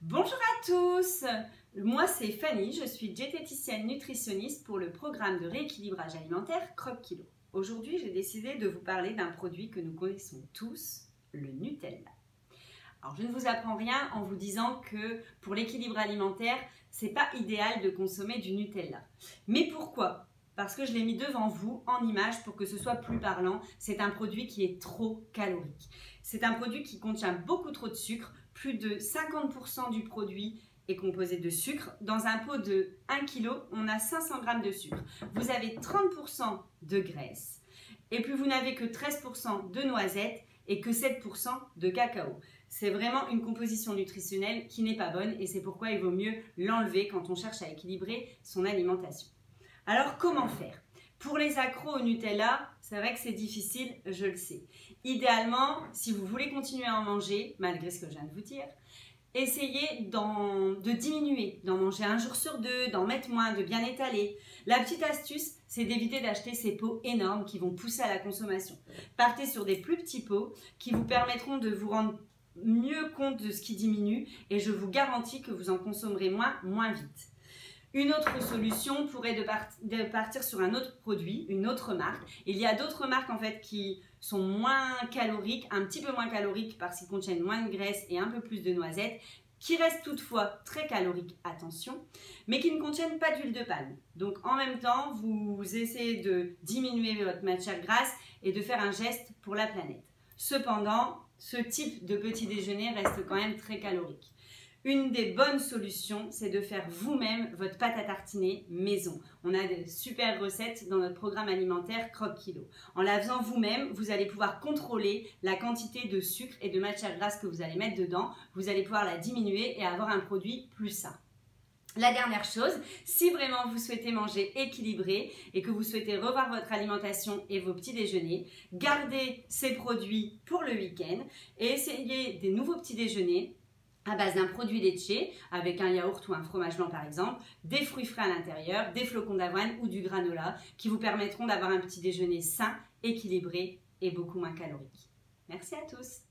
Bonjour à tous, moi c'est Fanny, je suis diététicienne nutritionniste pour le programme de rééquilibrage alimentaire Croque Kilo. Aujourd'hui j'ai décidé de vous parler d'un produit que nous connaissons tous, le Nutella. Alors je ne vous apprends rien en vous disant que pour l'équilibre alimentaire, c'est pas idéal de consommer du Nutella. Mais pourquoi ? Parce que je l'ai mis devant vous en image pour que ce soit plus parlant. C'est un produit qui est trop calorique. C'est un produit qui contient beaucoup trop de sucre. Plus de 50% du produit est composé de sucre. Dans un pot de 1 kg, on a 500 g de sucre. Vous avez 30% de graisse. Et puis vous n'avez que 13% de noisettes et que 7% de cacao. C'est vraiment une composition nutritionnelle qui n'est pas bonne et c'est pourquoi il vaut mieux l'enlever quand on cherche à équilibrer son alimentation. Alors comment faire? Pour les accros au Nutella, c'est vrai que c'est difficile, je le sais. Idéalement, si vous voulez continuer à en manger, malgré ce que je viens de vous dire, essayez de diminuer, d'en manger un jour sur deux, d'en mettre moins, de bien étaler. La petite astuce, c'est d'éviter d'acheter ces pots énormes qui vont pousser à la consommation. Partez sur des plus petits pots qui vous permettront de vous rendre mieux compte de ce qui diminue et je vous garantis que vous en consommerez moins vite. Une autre solution pourrait de partir sur un autre produit, une autre marque. Il y a d'autres marques en fait qui sont moins caloriques, un petit peu moins caloriques parce qu'ils contiennent moins de graisse et un peu plus de noisettes, qui restent toutefois très caloriques, attention, mais qui ne contiennent pas d'huile de palme. Donc en même temps, vous essayez de diminuer votre matière grasse et de faire un geste pour la planète. Cependant, ce type de petit déjeuner reste quand même très calorique. Une des bonnes solutions, c'est de faire vous-même votre pâte à tartiner maison. On a des super recettes dans notre programme alimentaire Croque Kilo. En la faisant vous-même, vous allez pouvoir contrôler la quantité de sucre et de matière grasse que vous allez mettre dedans. Vous allez pouvoir la diminuer et avoir un produit plus sain. La dernière chose, si vraiment vous souhaitez manger équilibré et que vous souhaitez revoir votre alimentation et vos petits déjeuners, gardez ces produits pour le week-end et essayez des nouveaux petits déjeuners à base d'un produit laitier avec un yaourt ou un fromage blanc par exemple, des fruits frais à l'intérieur, des flocons d'avoine ou du granola qui vous permettront d'avoir un petit déjeuner sain, équilibré et beaucoup moins calorique. Merci à tous!